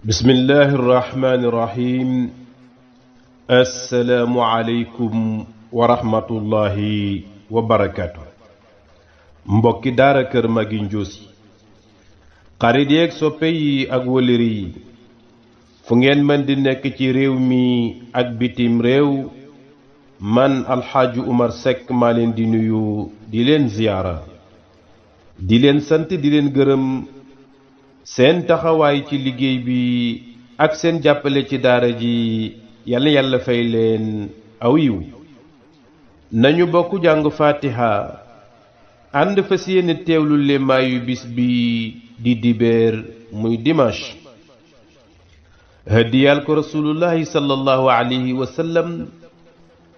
bismillahi irrahmani irrahim assalaamu aleykum wa rahmatullahi wa barakaatu. mbokki daara kër Magui Ndiossi xarit yeeg soppe yi ak wëlëri yi fu ngeen mën di nekk ci réew mi ak bitim réew, man alxaaji Umar Seck maa leen di nuyu, di leen ziyaara, di leen sant, di leen gërëm seen taxawaay ci liggéey bi ak seen jàppale ci daara ji. yàlla yàlla fay leen aw yiw. nañu bokk jàng fatiha ànd fas yéene teewlu lemaayu bis bi di dibeer muy dimanche. hëddiyaal ko rasulullahi sallallahu alayhi wa sallam,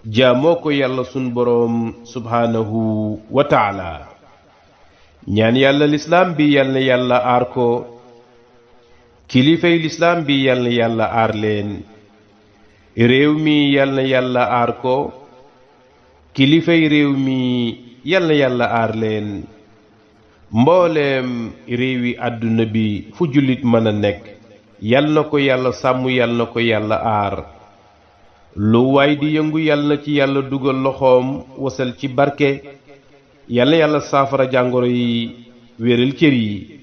jaamoo ko yàlla sun boroom subhaanahu wa taala. ñaan yàlla lislaam bi yàlla na yàlla aar ko, kilifay lislaam bi yàlla na yàlla aar leen, réew mi yàlla na yàlla aar ko, kilifay réew mi yàlla na yàlla aar leen, mbooleem réewi àdduna bi fu jullit mën a nekk yàlla na ko yàlla sàmm, yàlla na ko yàlla aar. lu waay di yëngu yàlla na ci yàlla dugal loxoom, wasal ci barke, yàlla na yàlla saafara jàngoro yi, wéral cër yi.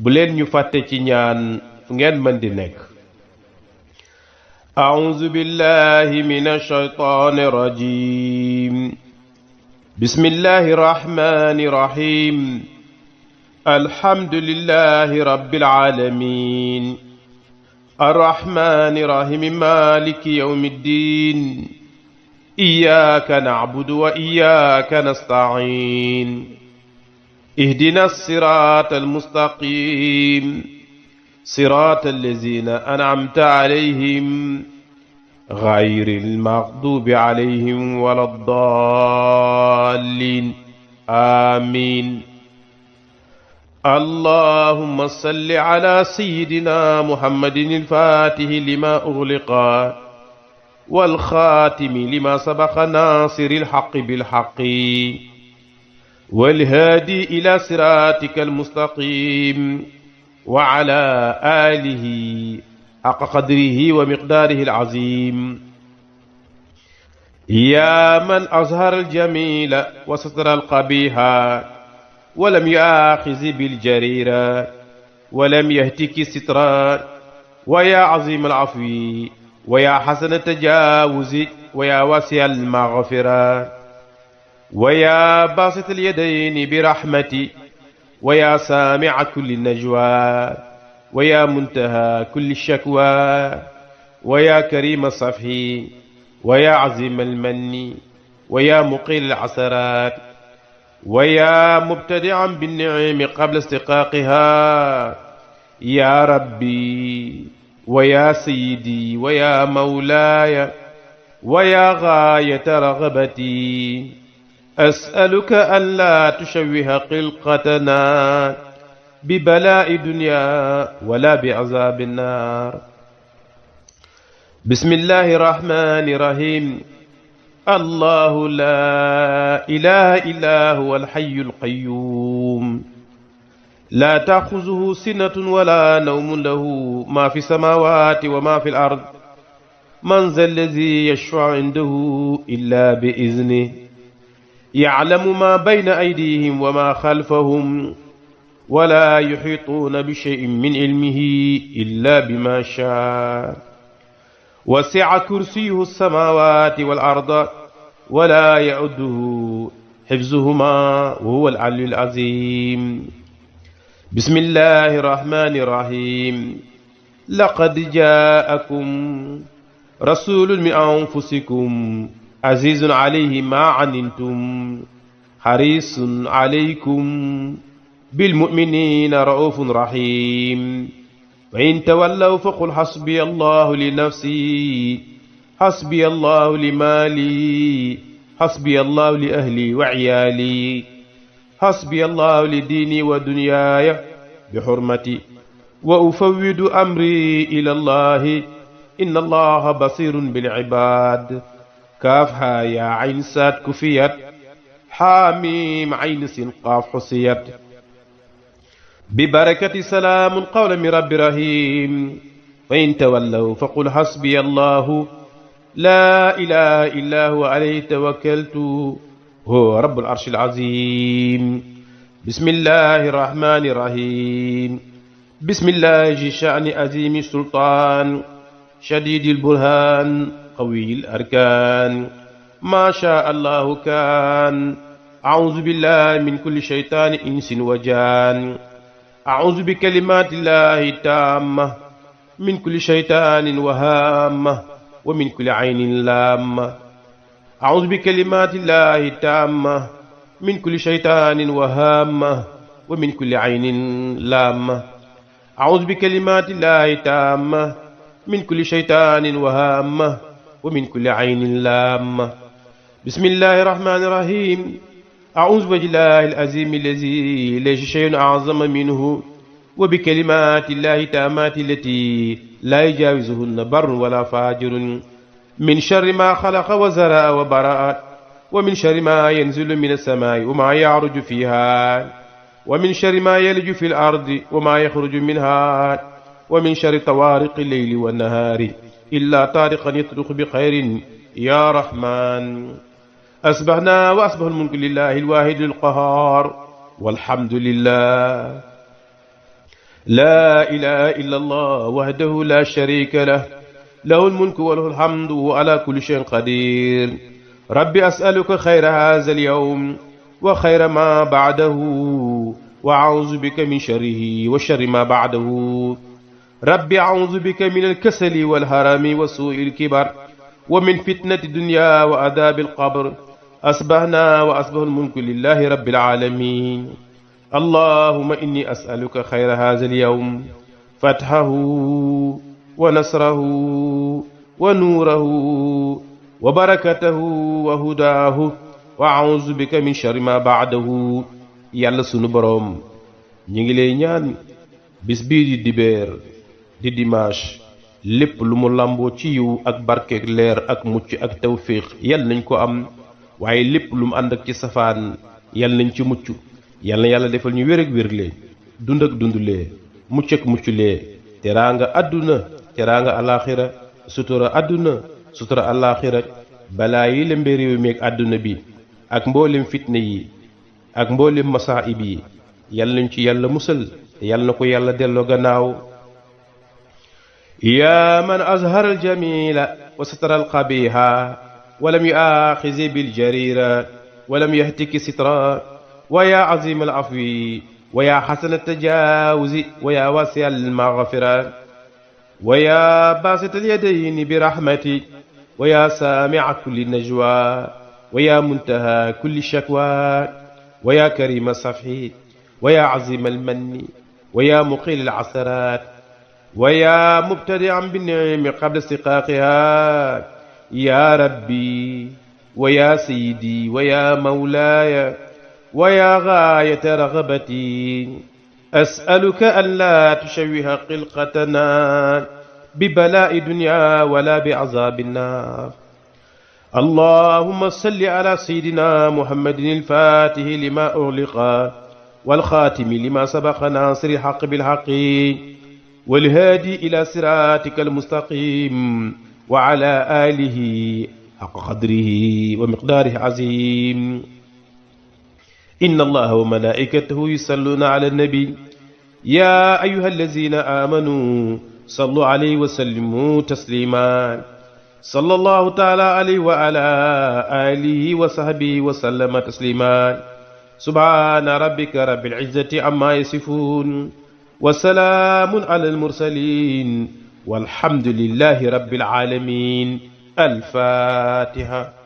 bu leen ñu fàtte ci ñaan fu ngeen mën di nekk. a'uuzu billahi minash shaytaani rajiim. bismillahi rahmaani rahiim. alhamdulillahi rabbil aalamiin. arrahmaani rahiim. maaliki yawmi ddiin. iyyaaka na'budu wa iyyaaka nasta'iin. اهدنا الصراط المستقيم صراط الذين أنعمت عليهم غير المغضوب عليهم ولا الضالين آمين. اللهم صل على سيدنا محمد الفاتح لما أغلق والخاتم لما سبق ناصر الحق بالحق والهادي إلى صراطك المستقيم وعلى آله حق قدره ومقداره العظيم. يا من أظهر الجميل وستر القبيح ولم يآخذ بالجريرة ولم يهتك الستر، ويا عظيم العفو ويا حسن التجاوز ويا واسع المغفرة ويا باسط اليدين برحمتي ويا سامع كل النجوى ويا منتهى كل الشكوى ويا كريم الصفح ويا عظيم المن ويا مقيل العثرات ويا مبتدعا بالنعم قبل استقاقها، يا ربي ويا سيدي ويا مولاي ويا غاية رغبتي، أسألك أن لا تشوه خلقتنا ببلاء دنيا ولا بعذاب النار. بسم الله الرحمن الرحيم. الله لا إله إلا هو الحي القيوم لا تأخذه سنة ولا نوم، له ما في السماوات وما في الأرض. من ذا الذي يشفع عنده إلا بإذنه، يعلم ما بين أيديهم وما خلفهم ولا يحيطون بشيء من علمه إلا بما شاء. وسع كرسيه السماوات والأرض ولا يؤوده حفظهما وهو العلي العظيم. بسم الله الرحمن الرحيم. لقد جاءكم رسول من أنفسكم عزيز عليه ما عنتم حريص عليكم بالمؤمنين رؤوف رحيم. وإن تولوا فقل حسبي الله لنفسي، حسبي الله لمالي، حسبي الله لأهلي وعيالي، حسبي الله لديني ودنياي بحرمتي، وأفوض أمري إلى الله إن الله بصير بالعباد. كافها يا عين ساد كفيت، حاميم عين سين قاف حصيت. ببركة سلام قولا من رب رحيم فإن تولوا فقل حسبي الله لا إله إلا هو عليه توكلت هو رب العرش العظيم. بسم الله الرحمن الرحيم. بسم الله ذي الشأن عظيم السلطان شديد البرهان قوي الأركان ما شاء الله كان. أعوذ بالله من كل شيطان إنس وجان. أعوذ بكلمات الله التامة من كل شيطان وهامة ومن كل عين لامة. أعوذ بكلمات الله التامة من كل شيطان وهامة ومن كل عين لامة. أعوذ بكلمات الله التامة من كل شيطان وهامة ومن كل عين لامة. بسم الله الرحمن الرحيم. أعوذ بالله العظيم الذي ليس شيء أعظم منه وبكلمات الله التامات التي لا يجاوزهن بر ولا فاجر من شر ما خلق وزرع وبرأ ومن شر ما ينزل من السماء وما يعرج فيها ومن شر ما يلج في الأرض وما يخرج منها ومن شر طوارق الليل والنهار إلا طارقا يطرق بخير يا رحمن. أصبحنا وأصبح الملك لله الواحد القهار والحمد لله لا إله إلا الله وحده لا شريك له له الملك وله الحمد وعلى كل شيء قدير. ربي أسألك خير هذا اليوم وخير ما بعده وأعوذ بك من شره وشر ما بعده. ربي أعوذ بك من الكسل والهرم وسوء الكبر ومن فتنة الدنيا وعذاب القبر. أصبحنا وأصبح الملك لله رب العالمين. اللهم إني أسألك خير هذا اليوم فتحه ونصره ونوره وبركته وهداه وأعوذ بك من شر ما بعده. yàlla sunu boroom ñi ngi lay ñaan bis bii di dibeer di dimanche lépp lu mu làmboo ci yiw ak barkeek leer ak mucc ak tawfiix yal nañ ko am waaye lépp lu mu ànd ak ci safaan yal nañ ci mucc. yal na yàlla defal ñu wér ak wérlee dund ak dundulee mucc ak mucculee teraanga àdduna teraanga alaaxira sutura àdduna sutura alaaxira balaa yi lembe réew mi ak àdduna bi ak mboolem fitna yi ak mboolem masaa'ib yi yal nañ ci yàlla musal te yal na ko yàlla delloo gannaaw. yaa man azhara aljamila wa satara alqabiha walam yuaaxizi biljarira walam yahtiki sitra wa yaa azima alafwi wa yaa xasana altajawuzi wa yaa wasia almaghfira wa yaa basita alyadayni birahmati wa yaa saamica kulli najwa wa yaa muntaha kulli shakwa wa yaa karima safhi wa yaa azima almanni wa yaa muqil alcasarat wa yaa mubtadian binnicmi qabla istiqaaqiha yaa rabbi wa yaa sayyidi wa yaa mawlaaya wa yaa gaayata ragabati as'aluka an laa tushawwiha xilqatana bi balaa'i dunya wala bi azaabi nnaar. اللهم صل على سيدنا محمد الفاتح لما أغلق والخاتم لما سبق ناصر الحق بالحق والهادي إلى صراطك المستقيم وعلى آله حق قدره ومقداره عظيم. إن الله وملائكته يصلون على النبي يا أيها الذين آمنوا صلوا عليه وسلموا تسليما. صلى الله تعالى عليه وعلى آله وصحبه وسلم تسليما. سبحان ربك رب العزة عما يصفون وسلام على المرسلين والحمد لله رب العالمين. الفاتحة.